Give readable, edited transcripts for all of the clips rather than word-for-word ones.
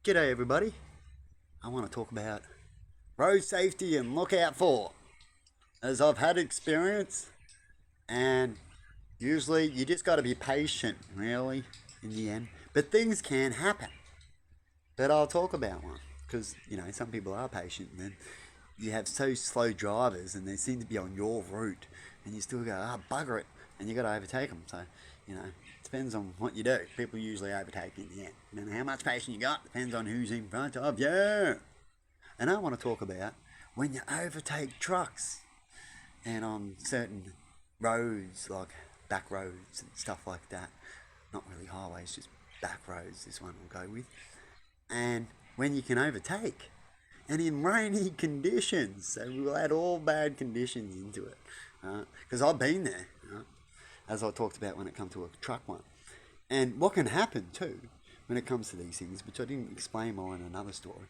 G'day everybody. I want to talk about road safety and look out for. As I've had experience, and usually you just got to be patient, really, in the end. But things can happen. But I'll talk about one because some people are patient, and then you have so slow drivers, and they seem to be on your route, and you still go, bugger it, and you got to overtake them. So it depends on what you do. People usually overtake in the end. And how much patience you got depends on who's in front of you. And I want to talk about when you overtake trucks and on certain roads, like back roads and stuff like that. Not really highways, just back roads, this one will go with. And when you can overtake. And in rainy conditions. So we'll add all bad conditions into it. Because I've been there, as I talked about when it comes to a truck one. And what can happen too, when it comes to these things, which I didn't explain more in another story,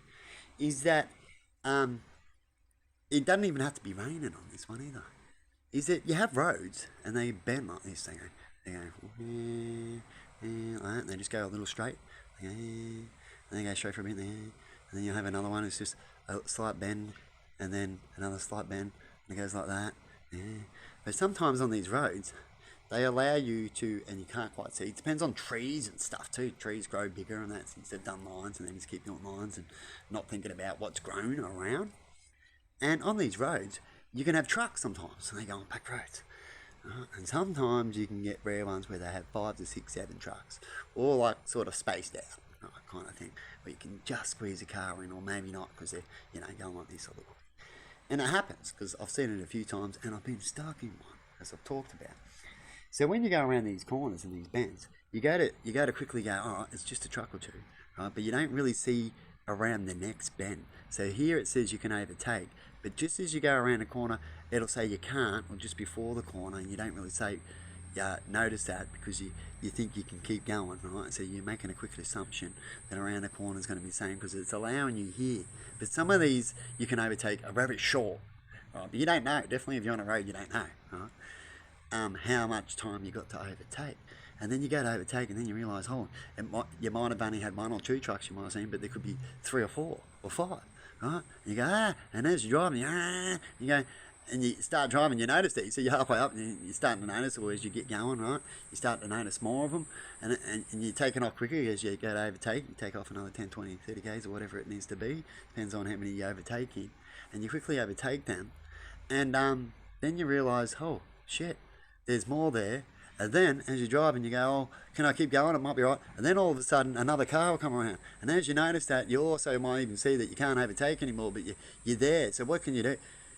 is that um, it doesn't even have to be raining on this one either. Is that you have roads and they bend like this. They go like that, and they just go a little straight. And they go straight for a bit there. And then you'll have another one that's just a slight bend and then another slight bend and it goes like that. Yeah. But sometimes on these roads, they allow you to, and you can't quite see. It depends on trees and stuff too. Trees grow bigger and that since they've done lines and they just keep doing lines and not thinking about what's grown around. And on these roads, you can have trucks sometimes, and they go on back roads. And sometimes you can get rare ones where they have 5 to 6, 7 trucks, all like sort of spaced out, kind of thing, where you can just squeeze a car in, or maybe not because they're going like this a little. And it happens because I've seen it a few times, and I've been stuck in one, as I've talked about. So when you go around these corners and these bends, you go to quickly go, all right, it's just a truck or two, right? But you don't really see around the next bend. So here it says you can overtake, but just as you go around a corner, it'll say you can't, or just before the corner, and you don't really say, notice that because you think you can keep going, right? So you're making a quick assumption that around the corner is going to be the same because it's allowing you here. But some of these you can overtake are very short, right? But you don't know. Definitely if you're on a road, you don't know, right? How much time you got to overtake. And then you go to overtake, and then you realise, you might have only had 1 or 2 trucks you might have seen, but there could be 3 or 4 or 5, right? And you go, and as you're driving, you go, and you start driving, you notice these, so you're halfway up, and you're starting to notice, or as you get going, right, you start to notice more of them, and you're taking off quicker as you go to overtake. You take off another 10, 20, 30 k's, or whatever it needs to be, depends on how many you overtake in, and you quickly overtake them, and then you realise, oh, shit, there's more there. And then, as you're driving, you go, oh, can I keep going? It might be right. And then all of a sudden, another car will come around. And as you notice that, you also might even see that you can't overtake anymore, but you're there. So what can you do?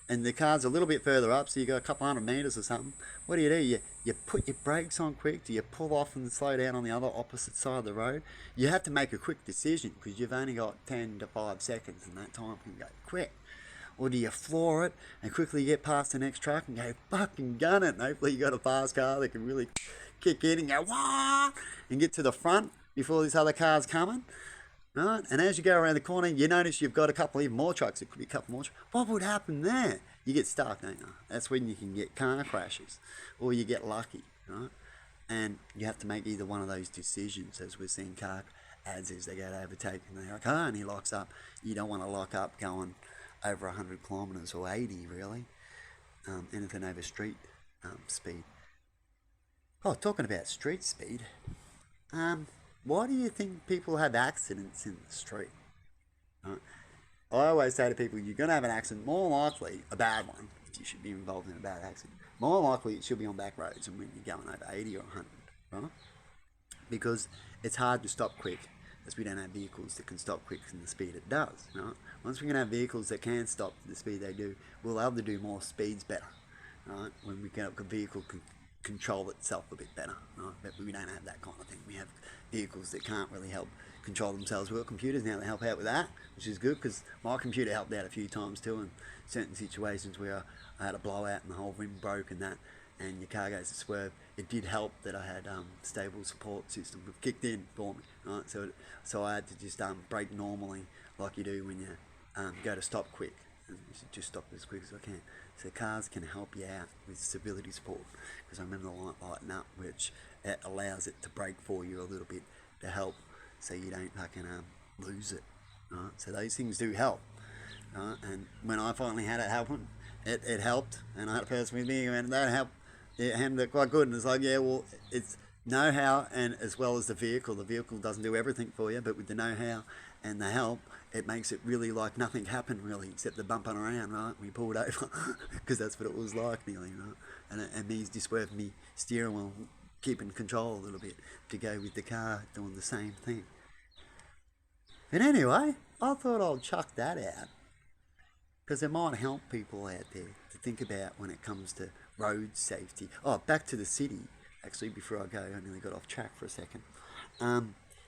And the car's a little bit further up, so you got a couple hundred metres or something. What do? You put your brakes on quick. Do you pull off and slow down on the other opposite side of the road? You have to make a quick decision because you've only got 10 to 5 seconds, and that time can go quick. Or do you floor it and quickly get past the next truck and go fucking gun it? And hopefully you got a fast car that can really kick in and go wah and get to the front before this other car's coming. Right? And as you go around the corner, you notice you've got a couple even more trucks. It could be a couple more trucks. What would happen there? You get stuck, don't you? That's when you can get car crashes or you get lucky, right? And you have to make either one of those decisions, as we're seeing car ads as they go to overtake and they're like, and he locks up. You don't want to lock up going over 100 kilometres or 80 really, anything over street speed. Oh, talking about street speed, why do you think people have accidents in the street? Right? I always say to people, you're going to have an accident, more likely a bad one, if you should be involved in a bad accident. More likely it should be on back roads and when you're going over 80 or 100, right? Because it's hard to stop quick, as we don't have vehicles that can stop quick in the speed it does, right? Once we can have vehicles that can stop the speed they do, we'll be able to do more speeds better, right? When we can have a vehicle can control itself a bit better, right? But we don't have that kind of thing. We have vehicles that can't really help control themselves. We've got computers now that help out with that, which is good because my computer helped out a few times too in certain situations where I had a blowout and the whole rim broke and that, and your car goes to swerve. It did help that I had stable support system kicked in for me, right? So I had to just brake normally like you do when you go to stop quick. And you should just stop as quick as I can. So cars can help you out with stability support because I remember the light lighting up, which it allows it to brake for you a little bit to help so you don't fucking lose it. Right? So those things do help. Right? And when I finally had it happen, it helped, and I had a person with me, and that helped. It handled it quite good, and it's like, yeah, well, it's know-how, and as well as the vehicle. The vehicle doesn't do everything for you, but with the know-how and the help, it makes it really like nothing happened really, except the bumping around, right? We pulled over, because that's what it was like nearly, right? And me just swerving me steering wheel, keeping control a little bit to go with the car doing the same thing. But anyway, I thought I'd chuck that out because it might help people out there to think about when it comes to road safety. Oh, back to the city. Actually, before I go, I nearly got off track for a second.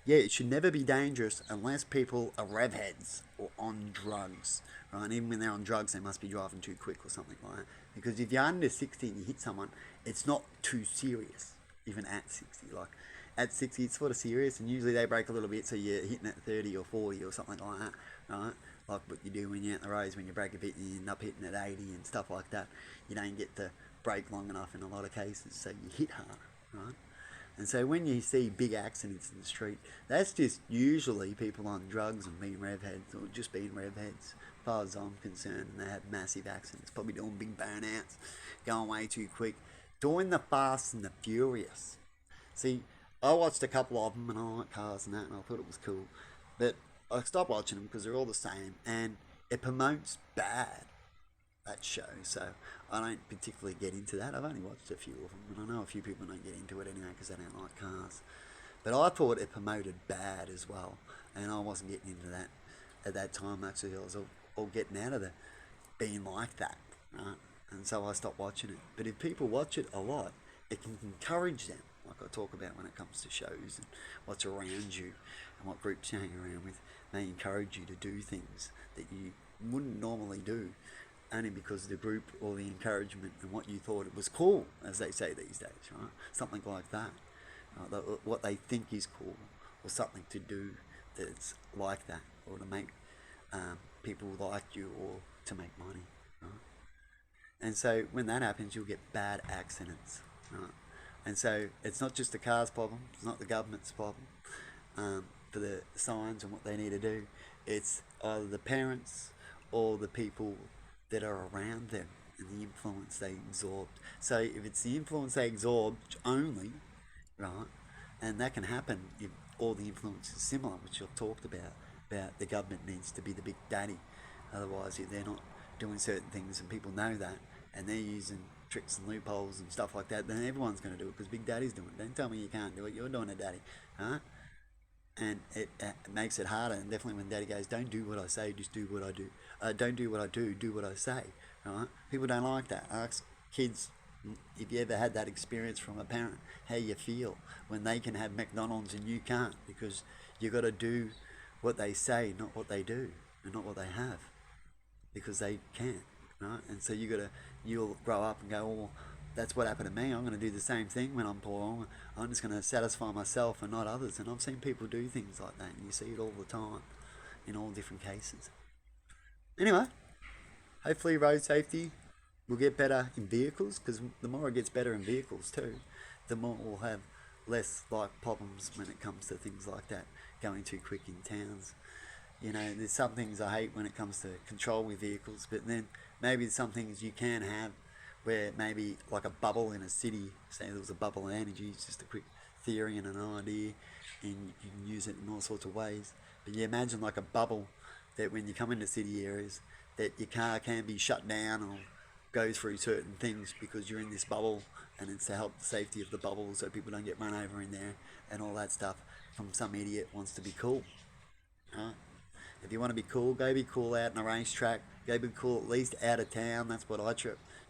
Yeah, it should never be dangerous unless people are rev heads or on drugs, right? And even when they're on drugs, they must be driving too quick or something like that. Because if you're under 60 and you hit someone, it's not too serious, even at 60. Like, at 60, it's sort of serious, and usually they break a little bit, so you're hitting at 30 or 40 or something like that, right? Like what you do when you're out the roads, when you break a bit, you end up hitting at 80 and stuff like that. You don't get to brake long enough in a lot of cases, so you hit hard, right? And so when you see big accidents in the street, that's just usually people on drugs and being rev heads, or just being rev heads, as far as I'm concerned, and they have massive accidents, probably doing big burnouts, going way too quick, doing the Fast and the Furious. See, I watched a couple of them, and I like cars and that, and I thought it was cool, but I stopped watching them because they're all the same, and it promotes bad, that show, so I don't particularly get into that. I've only watched a few of them, and I know a few people don't get into it anyway because they don't like cars. But I thought it promoted bad as well, and I wasn't getting into that at that time. Actually, I was all getting out of the being like that, right? And so I stopped watching it. But if people watch it a lot, it can encourage them, like I talk about when it comes to shows and what's around you and what groups you hang around with. They encourage you to do things that you wouldn't normally do, only because of the group or the encouragement and what you thought it was cool, as they say these days, right? Something like that. What they think is cool, or something to do that's like that, or to make people like you, or to make money, right? And so when that happens, you'll get bad accidents, right? And so it's not just the car's problem, it's not the government's problem for the signs and what they need to do. It's either the parents or the people that are around them and the influence they absorbed. So if it's the influence they absorbed only, right, and that can happen if all the influence is similar, which I've talked about the government needs to be the big daddy. Otherwise, if they're not doing certain things and people know that, and they're using tricks and loopholes and stuff like that, then everyone's going to do it because Big Daddy's doing it. Don't tell me you can't do it. You're doing it, Daddy. Huh? And it makes it harder. And definitely when Daddy goes, don't do what I say, just do what I do. Don't do what I do what I say. Right? People don't like that. Ask kids if you ever had that experience from a parent, how you feel when they can have McDonald's and you can't, because you got to do what they say, not what they do, and not what they have, because they can't. Right? And so you'll grow up and go, well, that's what happened to me. I'm going to do the same thing when I'm poor. I'm just going to satisfy myself and not others. And I've seen people do things like that, and you see it all the time in all different cases. Anyway, hopefully road safety will get better in vehicles, because the more it gets better in vehicles too, the more we'll have less like problems when it comes to things like that, going too quick in towns. You know, there's some things I hate when it comes to control with vehicles, but then maybe there's some things you can have where maybe like a bubble in a city, say there was a bubble of energy, it's just a quick theory and an idea, and you can use it in all sorts of ways. But you imagine like a bubble that when you come into city areas, that your car can be shut down or go through certain things because you're in this bubble, and it's to help the safety of the bubble so people don't get run over in there and all that stuff from some idiot wants to be cool. Right? If you want to be cool, go be cool out in a racetrack. Go be cool at least out of town. That's what I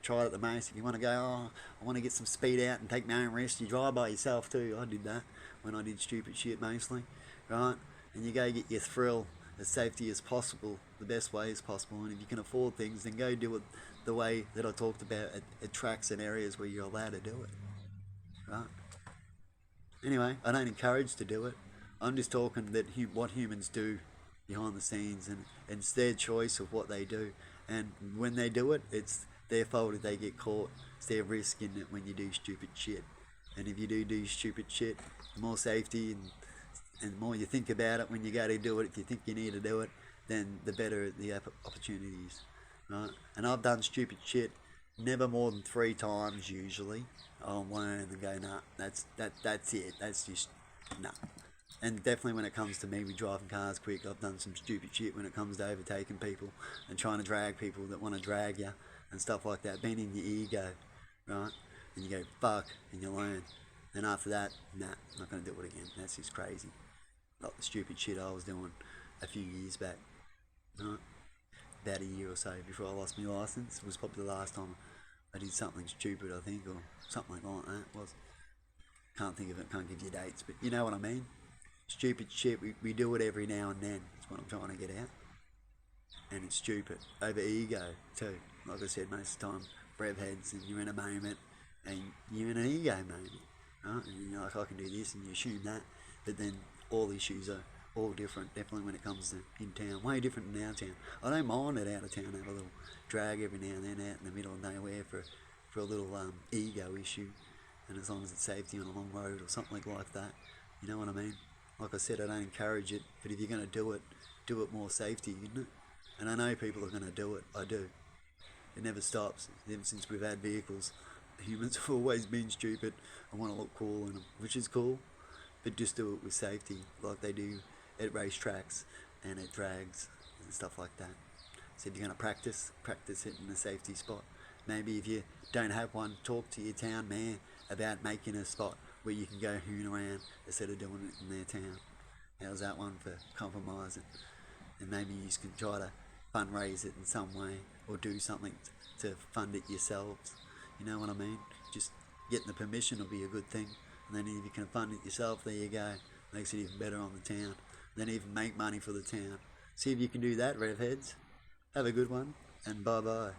try at the most. If you want to go, I want to get some speed out and take my own risk, you drive by yourself too. I did that when I did stupid shit mostly, right? And you go get your thrill as safety as possible, the best way as possible. And if you can afford things, then go do it the way that I talked about at tracks and areas where you're allowed to do it, right? Anyway, I don't encourage to do it. I'm just talking that what humans do behind the scenes, and it's their choice of what they do. And when they do it, it's their fault if they get caught. It's their risk in it when you do stupid shit. And if you do stupid shit, the more safety And the more you think about it when you go to do it, if you think you need to do it, then the better the opportunities, right? And I've done stupid shit never more than 3 times usually. I'll learn and go, nah, that's it. That's just, nah. And definitely when it comes to me with driving cars quick, I've done some stupid shit when it comes to overtaking people and trying to drag people that want to drag you and stuff like that. Being in your ego, right? And you go, fuck, and you learn. Then after that, nah, not going to do it again. That's just crazy. Like the stupid shit I was doing a few years back, right? About a year or so before I lost my license. It was probably the last time I did something stupid, I think, or something like that. It was. Can't think of it, can't give you dates, but you know what I mean? Stupid shit, we do it every now and then. That's what I'm trying to get out. And it's stupid. Over ego, too. Like I said, most of the time, rev heads, and you're in a moment, and you're in an ego moment, right? And you're like, I can do this, and you assume that. But then all issues are all different, definitely when it comes to in town. Way different than our town. I don't mind it out of town, have a little drag every now and then out in the middle of nowhere for a little ego issue. And as long as it's safety on a long road or something like that, you know what I mean? Like I said, I don't encourage it, but if you're going to do it more safety, isn't it? And I know people are going to do it. I do. It never stops. Ever since we've had vehicles, humans have always been stupid and want to look cool in them, which is cool. But just do it with safety, like they do at racetracks and at drags and stuff like that. So if you're going to practice it in a safety spot. Maybe if you don't have one, talk to your town mayor about making a spot where you can go hoon around instead of doing it in their town. How's that one for compromising? And maybe you can try to fundraise it in some way or do something to fund it yourselves. You know what I mean? Just getting the permission will be a good thing. And then if you can fund it yourself, there you go. Makes it even better on the town. Then even make money for the town. See if you can do that, rev heads. Have a good one, and bye-bye.